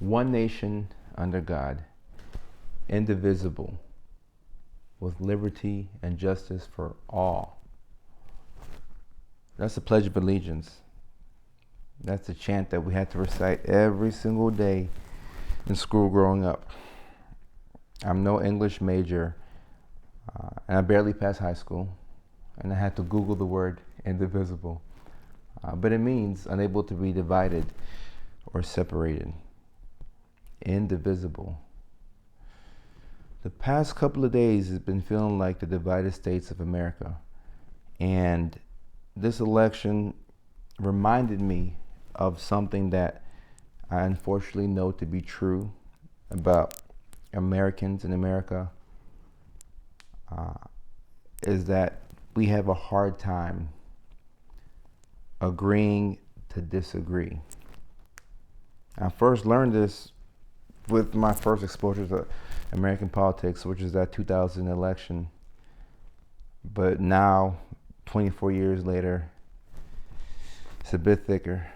one nation under God, indivisible, with liberty and justice for all. That's the Pledge of Allegiance. That's the chant that we had to recite every single day in school growing up. I'm no English major, and I barely passed high school, and I had to Google the word indivisible. But it means unable to be divided or separated. Indivisible. The past couple of days has been feeling like the divided states of America. And this election reminded me of something that I unfortunately know to be true about Americans in America, is that we have a hard time agreeing to disagree. I first learned this with my first exposure to American politics, which is that 2000 election. But now, 24 years later, it's a bit thicker.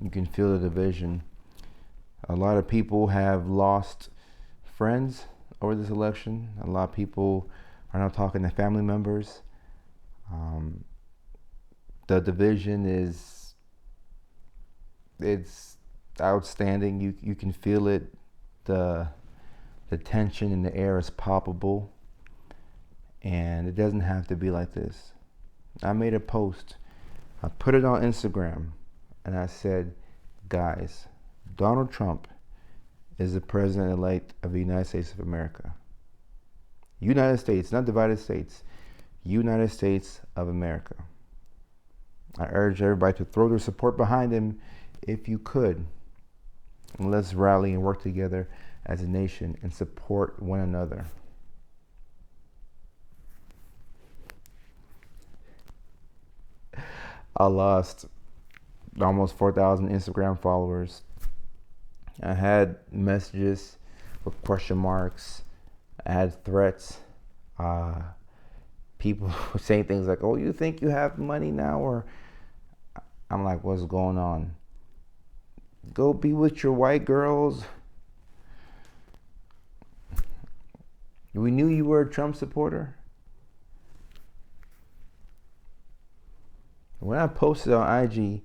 You can feel the division. A lot of people have lost friends over this election. A lot of people are now talking to family members. The division it's outstanding. You can feel it. The tension in the air is palpable, and it doesn't have to be like this. I made a post. I put it on Instagram, and I said, guys, Donald Trump is the president-elect of the United States of America. United States, not divided states. United States of America. I urge everybody to throw their support behind him if you could. And let's rally and work together as a nation and support one another. I lost almost 4,000 Instagram followers. I had messages with question marks. I had threats. People saying things like, oh, you think you have money now? Or I'm like, what's going on? Go be with your white girls. We knew you were a Trump supporter. When I posted on IG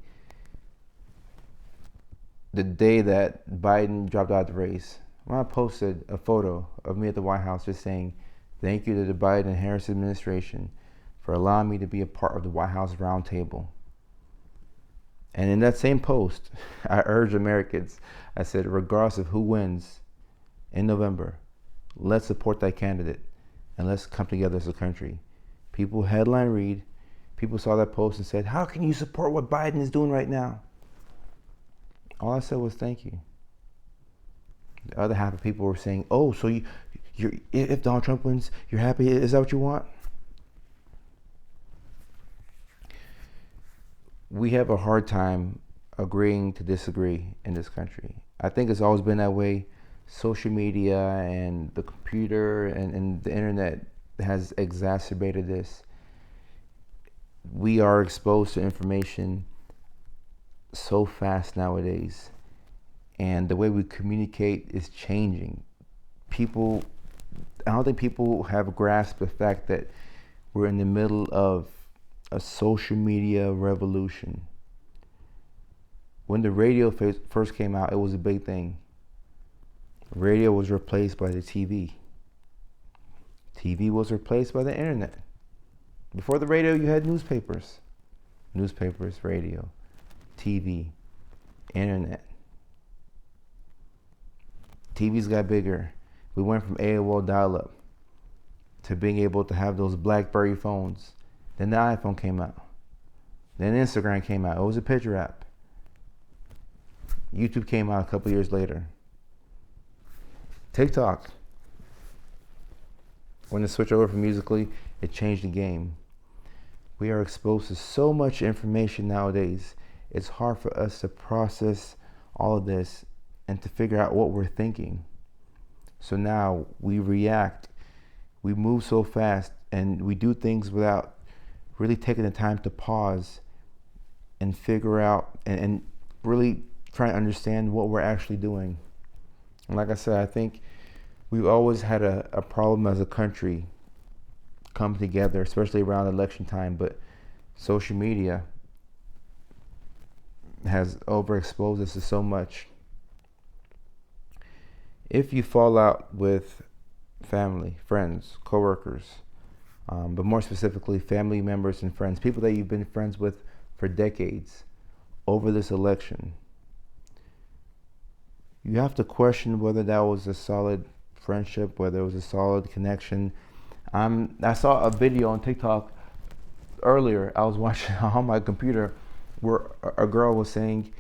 the day that Biden dropped out of the race, when I posted a photo of me at the White House just saying, thank you to the Biden and Harris administration for allowing me to be a part of the White House roundtable. And in that same post, I urge Americans, I said, regardless of who wins in November, let's support that candidate and let's come together as a country. People headline read, people saw that post and said, how can you support what Biden is doing right now? All I said was thank you. The other half of people were saying, oh, so you're, if Donald Trump wins, you're happy? Is that what you want? We have a hard time agreeing to disagree in this country. I think it's always been that way. Social media and the computer and the internet has exacerbated this. We are exposed to information so fast nowadays, and the way we communicate is changing. I don't think people have grasped the fact that we're in the middle of a social media revolution. When the radio first came out, it was a big thing. Radio was replaced by the TV. TV was replaced by the internet. Before the radio, you had newspapers. Newspapers, radio, TV, internet. TVs got bigger. We went from AOL dial-up to being able to have those BlackBerry phones. Then the iPhone came out. Then Instagram came out. It was a picture app. YouTube came out a couple years later. TikTok. When it switched over from Musical.ly, it changed the game. We are exposed to so much information nowadays. It's hard for us to process all of this and to figure out what we're thinking. So now we react. We move so fast and we do things without really taking the time to pause and figure out and really try to understand what we're actually doing. And like I said, I think we've always had a problem as a country come together, especially around election time. But social media has overexposed us to so much. If you fall out with family, friends, coworkers, but more specifically, family members and friends, people that you've been friends with for decades, over this election, you have to question whether that was a solid friendship, whether it was a solid connection. I saw a video on TikTok earlier. I was watching on my computer where a girl was saying,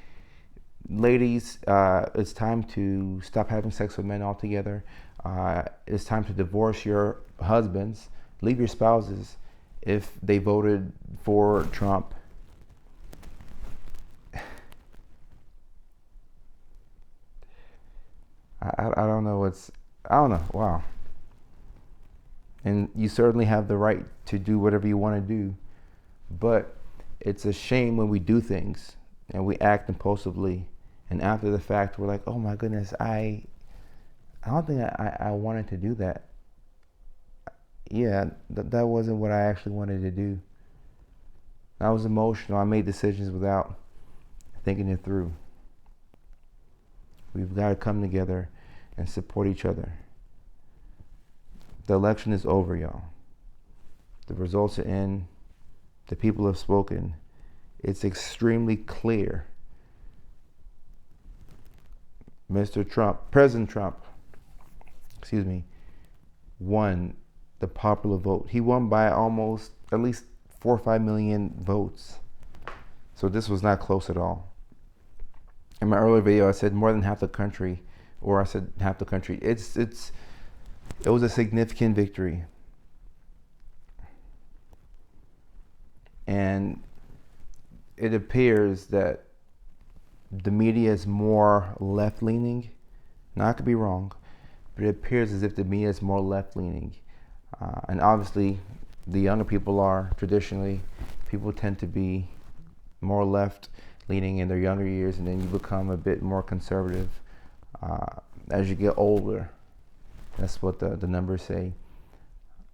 ladies, it's time to stop having sex with men altogether. It's time to divorce your husbands, leave your spouses if they voted for Trump. I don't know I don't know. Wow. And you certainly have the right to do whatever you want to do. But it's a shame when we do things and we act impulsively. And after the fact, we're like, oh my goodness, I don't think I wanted to do that. Yeah, that wasn't what I actually wanted to do. I was emotional. I made decisions without thinking it through. We've got to come together and support each other. The election is over, y'all. The results are in. The people have spoken. It's extremely clear. President Trump, won the popular vote. He won by almost at least 4 or 5 million votes. So this was not close at all. In my earlier video, I said more than half the country, or I said half the country. It was a significant victory. And it appears that the media is more left-leaning. Now, I could be wrong, but it appears as if the media is more left-leaning. And obviously, the younger people are traditionally, people tend to be more left-leaning in their younger years, and then you become a bit more conservative as you get older. That's what the numbers say.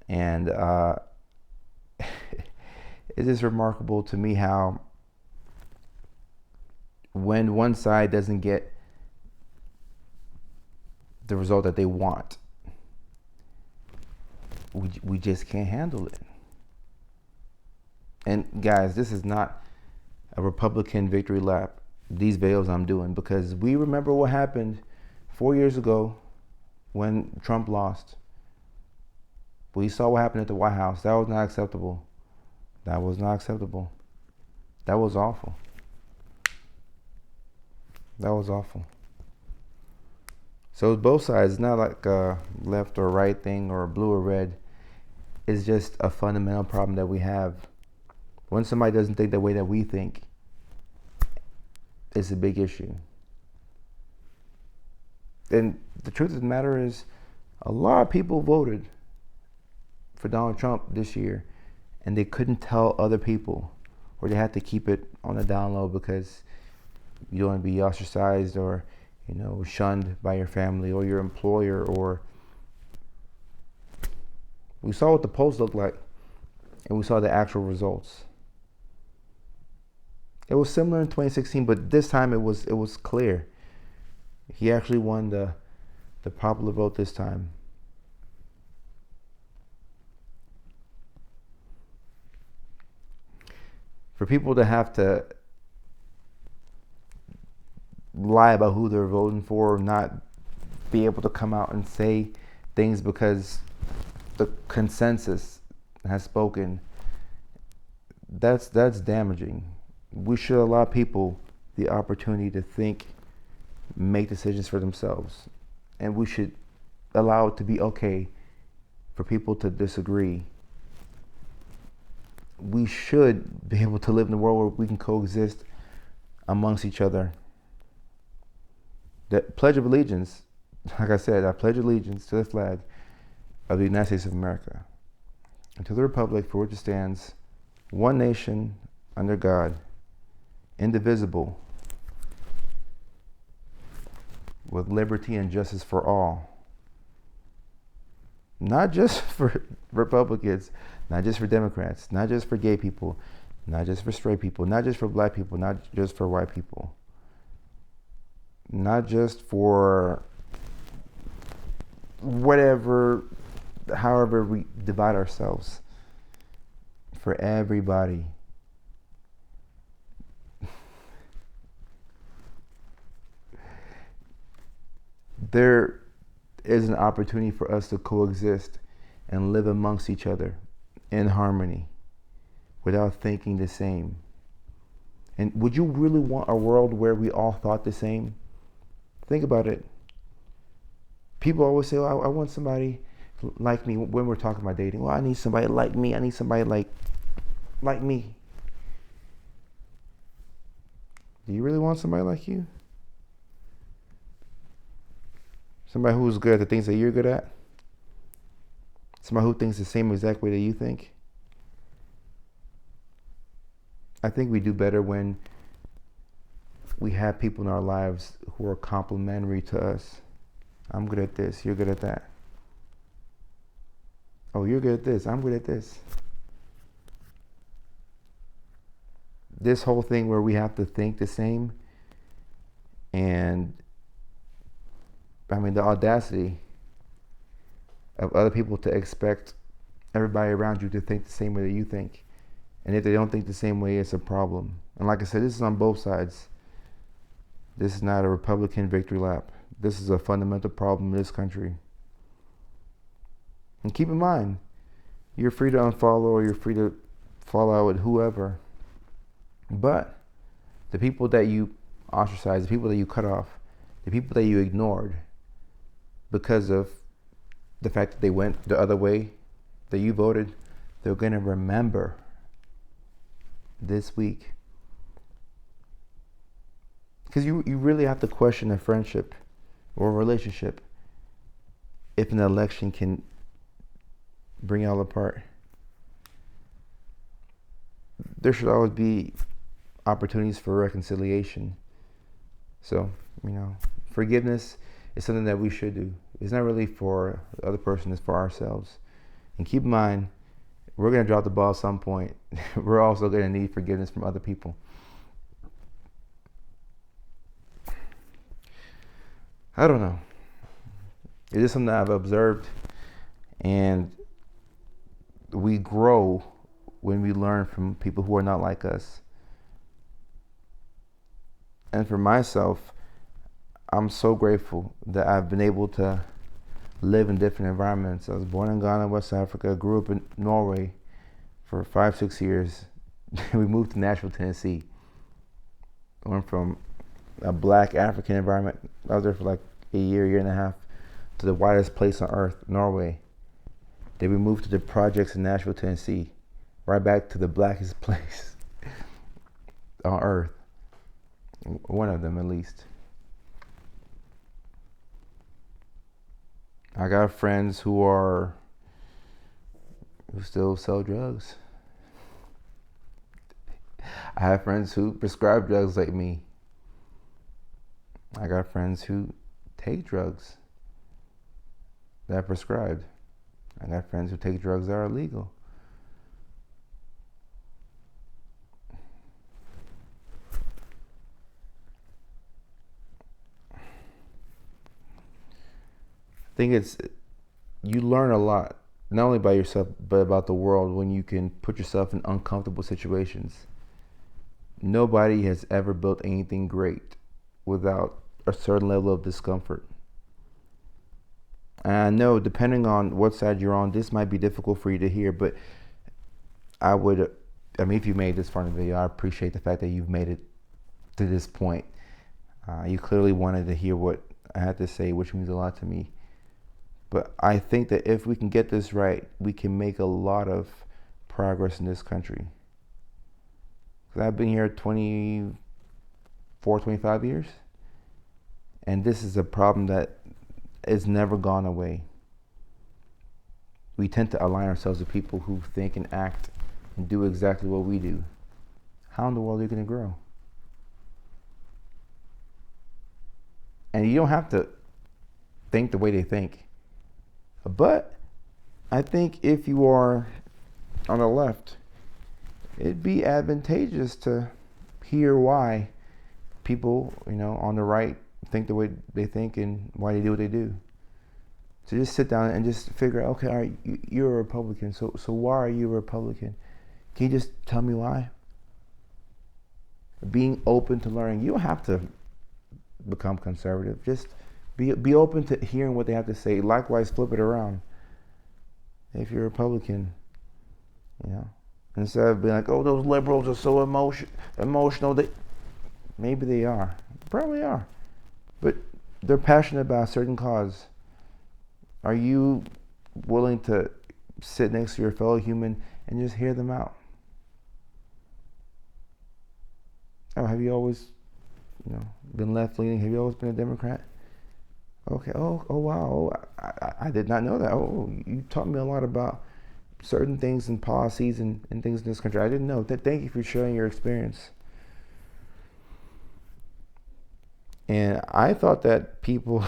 And it is remarkable to me how when one side doesn't get the result that they want, we just can't handle it. And guys, this is not a Republican victory lap, these videos I'm doing, because we remember what happened 4 years ago when Trump lost. We saw what happened at the White House. That was not acceptable. That was not acceptable. That was awful. That was awful. So both sides, it's not like a left or right thing or blue or red. It's just a fundamental problem that we have. When somebody doesn't think the way that we think, it's a big issue. And the truth of the matter is, a lot of people voted for Donald Trump this year, and they couldn't tell other people, or they had to keep it on the down low because you don't want to be ostracized or, shunned by your family or your employer. Or we saw what the polls looked like, and we saw the actual results. It was similar in 2016, but this time it was clear. He actually won the popular vote this time. For people to have to lie about who they're voting for, not be able to come out and say things because the consensus has spoken, that's damaging. We should allow people the opportunity to think, make decisions for themselves. And we should allow it to be okay for people to disagree. We should be able to live in a world where we can coexist amongst each other. The Pledge of Allegiance, like I said, I pledge allegiance to the flag of the United States of America and to the republic for which it stands, one nation, under God, indivisible, with liberty and justice for all. Not just for Republicans, not just for Democrats, not just for gay people, not just for straight people, not just for black people, not just for white people, not just for whatever, however we divide ourselves, for everybody. There is an opportunity for us to coexist and live amongst each other in harmony without thinking the same. And would you really want a world where we all thought the same? Think about it. People always say, oh, I want somebody like me when we're talking about dating. Well, I need somebody like me. I need somebody like me. Do you really want somebody like you? Somebody who's good at the things that you're good at? Somebody who thinks the same exact way that you think? I think we do better when we have people in our lives who are complementary to us. I'm good at this, you're good at that. Oh, you're good at this, I'm good at this. This whole thing where we have to think the same, and I mean the audacity of other people to expect everybody around you to think the same way that you think. And if they don't think the same way, it's a problem. And like I said, this is on both sides. This is not a Republican victory lap. This is a fundamental problem in this country. And keep in mind, you're free to unfollow or you're free to fall out with whoever. But the people that you ostracized, the people that you cut off, the people that you ignored because of the fact that they went the other way that you voted, they're going to remember this week. Because you really have to question a friendship or a relationship if an election can bring y'all apart. There should always be opportunities for reconciliation. So, forgiveness is something that we should do. It's not really for the other person, it's for ourselves. And keep in mind, we're going to drop the ball at some point. We're also going to need forgiveness from other people. I don't know. It is something that I've observed, and we grow when we learn from people who are not like us. And for myself, I'm so grateful that I've been able to live in different environments. I was born in Ghana, West Africa, grew up in Norway for 5-6 years. We moved to Nashville, Tennessee. I went from a black African environment, I was there for like a year and a half, to the whitest place on earth, Norway. Then we moved to the projects in Nashville, Tennessee, right back to the blackest place on earth. One of them, at least. I got friends who still sell drugs. I have friends who prescribe drugs like me. I got friends who take drugs that are prescribed. I got friends who take drugs that are illegal. I think you learn a lot, not only by yourself, but about the world when you can put yourself in uncomfortable situations. Nobody has ever built anything great without a certain level of discomfort. And I know, depending on what side you're on, this might be difficult for you to hear, but if you made this far in the video, I appreciate the fact that you've made it to this point. You clearly wanted to hear what I had to say, which means a lot to me. But I think that if we can get this right, we can make a lot of progress in this country. Because I've been here 25 years, and this is a problem that is never gone away. We tend to align ourselves with people who think and act and do exactly what we do. How in the world are you going to grow? And you don't have to think the way they think. But I think if you are on the left, it'd be advantageous to hear why people, on the right think the way they think and why they do what they do. So just sit down and just figure out, okay, all right, you're a Republican, so why are you a Republican? Can you just tell me why? Being open to learning. You don't have to become conservative. Just be open to hearing what they have to say. Likewise, flip it around. If you're a Republican, instead of being like, oh, those liberals are so emotional, maybe they are, probably are, but they're passionate about a certain cause. Are you willing to sit next to your fellow human and just hear them out? Oh, have you always, been left-leaning? Have you always been a Democrat? Okay. Oh wow. I did not know that. Oh, you taught me a lot about certain things and policies and things in this country. I didn't know. Thank you for sharing your experience. And I thought that people,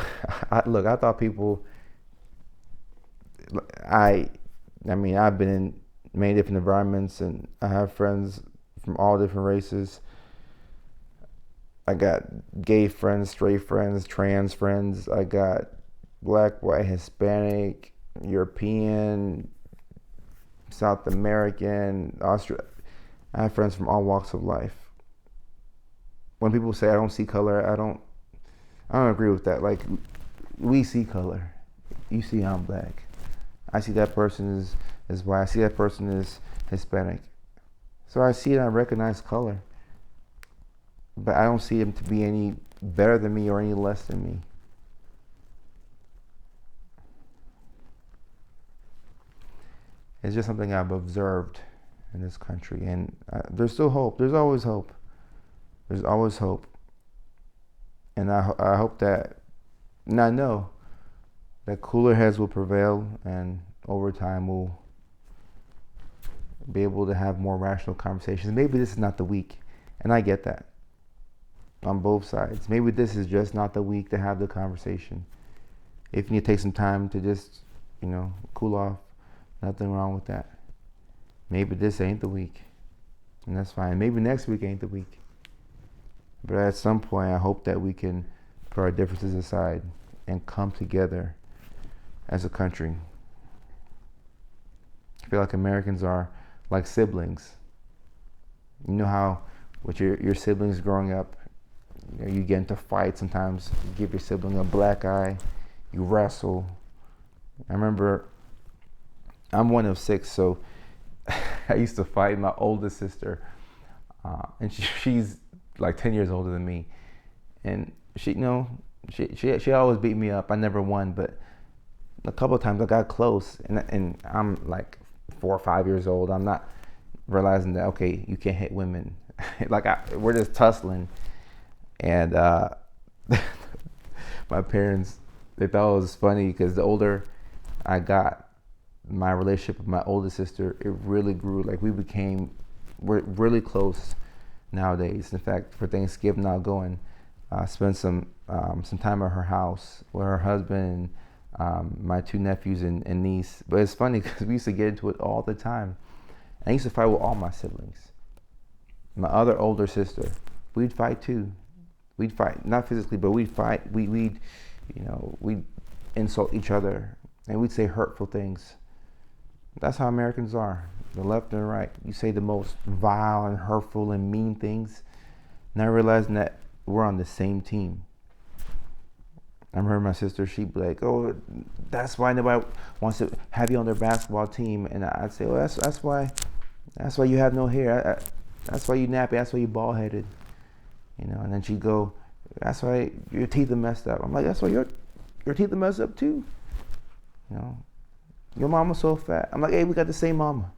I thought people, I mean, I've been in many different environments and I have friends from all different races. I got gay friends, straight friends, trans friends. I got black, white, Hispanic, European, South American, Australian. I have friends from all walks of life. When people say I don't see color, I don't agree with that. Like, we see color. You see I'm black. I see that person is white. I see that person is Hispanic. So I see it and I recognize color. But I don't see them to be any better than me or any less than me. It's just something I've observed in this country. And there's still hope. There's always hope. There's always hope. And I hope that, and I know that cooler heads will prevail, and over time we'll be able to have more rational conversations. Maybe this is not the week, and I get that on both sides. Maybe this is just not the week to have the conversation. If you need to take some time to just, cool off, nothing wrong with that. Maybe this ain't the week, and that's fine. Maybe next week ain't the week. But at some point, I hope that we can put our differences aside and come together as a country. I feel like Americans are like siblings. You know how with your siblings growing up, you get into fights sometimes. You give your sibling a black eye. You wrestle. I remember, I'm one of 6, so I used to fight my oldest sister, and she's like 10 years older than me, and she always beat me up. I never won, but a couple of times I got close, and I'm like 4 or 5 years old. I'm not realizing that, okay, you can't hit women. We're just tussling. And my parents, they thought it was funny because the older I got, my relationship with my oldest sister, it really grew. Like, we're really close nowadays. In fact, for Thanksgiving, I'll go and spend some time at her house with her husband and my 2 nephews and niece. But it's funny because we used to get into it all the time. I used to fight with all my siblings. My other older sister, we'd fight too. We'd fight, not physically, but we'd fight. We'd insult each other, and we'd say hurtful things. That's how Americans are, the left and the right. You say the most vile and hurtful and mean things, not realizing that we're on the same team. I remember my sister, she'd be like, oh, that's why nobody wants to have you on their basketball team. And I'd say, well, that's why you have no hair. That's why you nappy. That's why you bald headed. And then she'd go, that's why your teeth are messed up. I'm like, that's why your teeth are messed up too. Your mama's so fat. I'm like, hey, we got the same mama.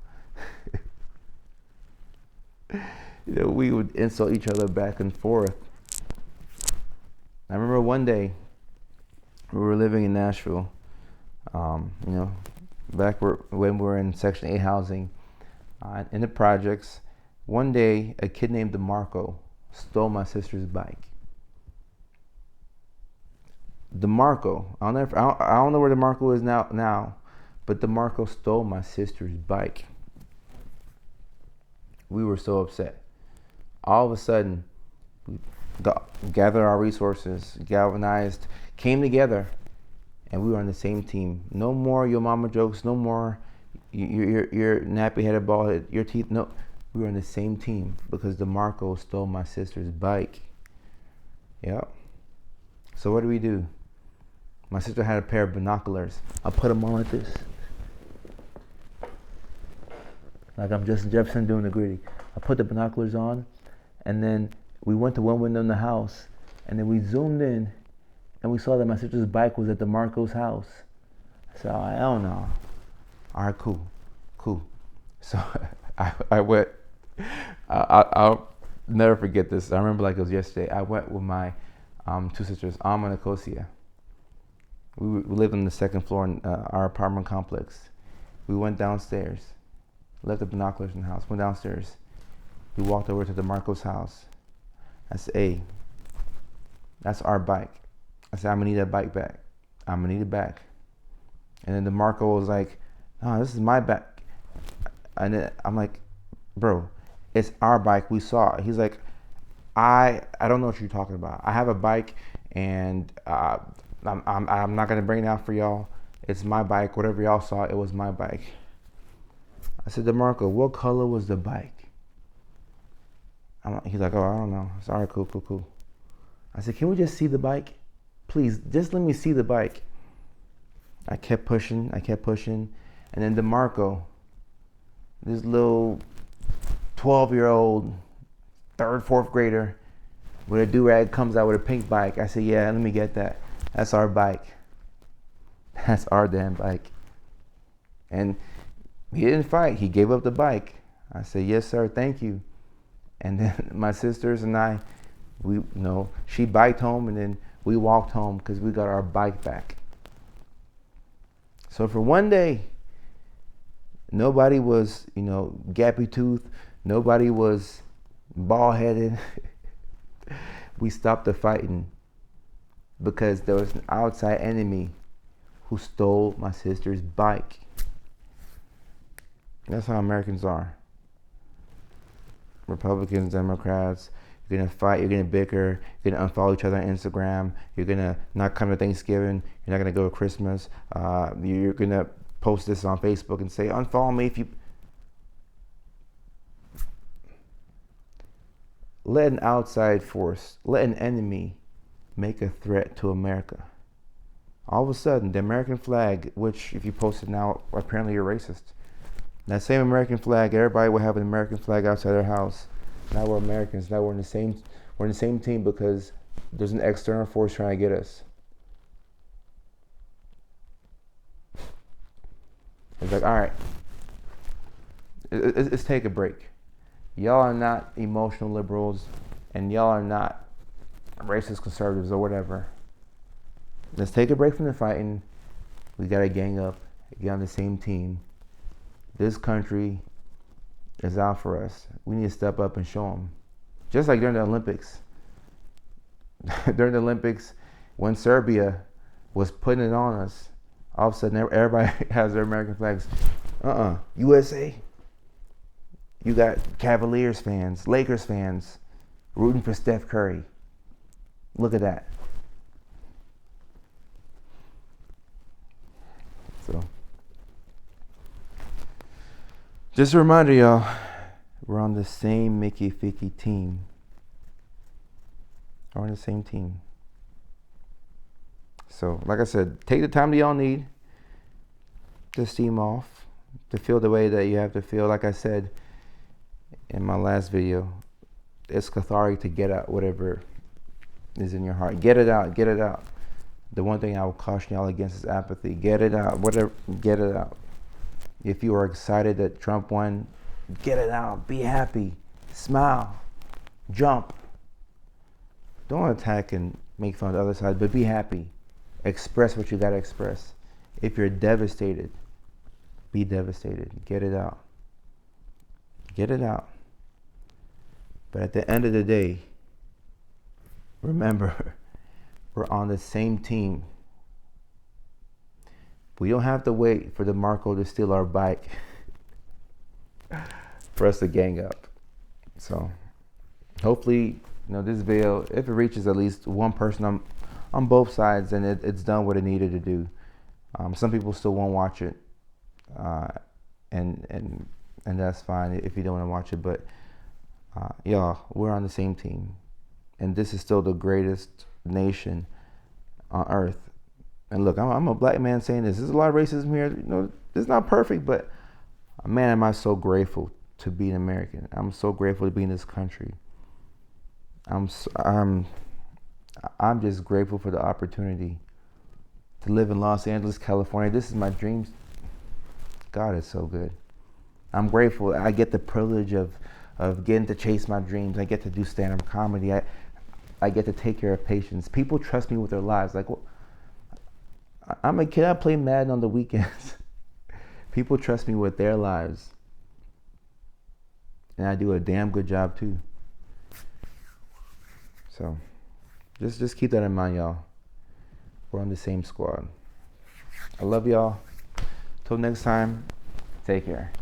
We would insult each other back and forth. I remember one day we were living in Nashville, back when we were in Section 8 housing, in the projects. One day, a kid named DeMarco stole my sister's bike. DeMarco. I don't know where DeMarco is now, but DeMarco stole my sister's bike. We were so upset. All of a sudden, we gathered our resources, galvanized, came together, and we were on the same team. No more your mama jokes. No more your nappy headed bald head, your teeth. No, we were on the same team because DeMarco stole my sister's bike. Yep. So what do? My sister had a pair of binoculars. I put them on like this. Like I'm Justin Jefferson doing the gritty. I put the binoculars on, and then we went to one window in the house, and then we zoomed in, and we saw that my sister's bike was at DeMarco's house. I said, oh, hell no. All right, cool. So I went, I'll never forget this. I remember like it was yesterday. I went with my two sisters, Alma and Nicosia. We lived on the second floor in our apartment complex. We went downstairs, left the binoculars in the house, went downstairs. We walked over to DeMarco's house. I said, hey, that's our bike. I said, I'm gonna need that bike back. I'm gonna need it back. And then DeMarco was like, no, this is my bike. And then I'm like, bro, it's our bike. We saw it. He's like, I don't know what you're talking about. I have a bike, and I'm not gonna bring it out for y'all. It's my bike. Whatever y'all saw, it was my bike. I said, DeMarco, what color was the bike? He's like, oh, I don't know. It's all right, cool. I said, can we just see the bike? Please, just let me see the bike. I kept pushing. And then DeMarco, this little 12-year-old, third, fourth grader with a do-rag comes out with a pink bike. I said, yeah, let me get that. That's our bike. That's our damn bike. And he didn't fight. He gave up the bike. I said, yes, sir, thank you. And then my sisters and I, she biked home, and then we walked home because we got our bike back. So for one day, nobody was, gappy toothed. Nobody was bald headed. We stopped the fighting because there was an outside enemy who stole my sister's bike. That's how Americans are. Republicans, Democrats, you're gonna fight, you're gonna bicker, you're gonna unfollow each other on Instagram, you're gonna not come to Thanksgiving, you're not gonna go to Christmas, you're gonna post this on Facebook and say, unfollow me if you... Let an outside force, let an enemy make a threat to America. All of a sudden, the American flag, which if you post it now, apparently you're racist. That same American flag, everybody will have an American flag outside their house. Now we're Americans. Now we're in the same team because there's an external force trying to get us. It's like, all right, let's take a break. Y'all are not emotional liberals, and y'all are not racist conservatives or whatever. Let's take a break from the fighting. We gotta gang up, get on the same team. This country is out for us. We need to step up and show them. Just like during the Olympics. During the Olympics, when Serbia was putting it on us, all of a sudden everybody has their American flags. USA. You got Cavaliers fans, Lakers fans, rooting for Steph Curry. Look at that. So, just a reminder, y'all, we're on the same Mickey Ficky team. We're on the same team. So, like I said, take the time that y'all need to steam off, to feel the way that you have to feel. Like I said in my last video, it's cathartic to get out whatever is in your heart. Get it out. The one thing I will caution y'all against is apathy. Get it out. Get it out. If you are excited that Trump won, get it out. Be happy. Smile. Jump. Don't attack and make fun of the other side, but be happy. Express what you gotta express. If you're devastated, be devastated. Get it out. Get it out. But at the end of the day, remember, We're on the same team. We don't have to wait for DeMarco to steal our bike for us to gang up. So hopefully, this video, if it reaches at least one person on both sides, and it's done what it needed to do. Some people still won't watch it, and that's fine if you don't want to watch it. But y'all, we're on the same team, and this is still the greatest nation on earth. And look, I'm a black man saying this. There's a lot of racism here. It's not perfect, but man, am I so grateful to be an American. I'm so grateful to be in this country. I'm just grateful for the opportunity to live in Los Angeles, California. This is my dreams. God is so good. I'm grateful. I get the privilege of getting to chase my dreams. I get to do stand-up comedy. I get to take care of patients. People trust me with their lives. Like, I'm a kid. I play Madden on the weekends. People trust me with their lives. And I do a damn good job too. So just keep that in mind, y'all. We're on the same squad. I love y'all. Till next time, take care.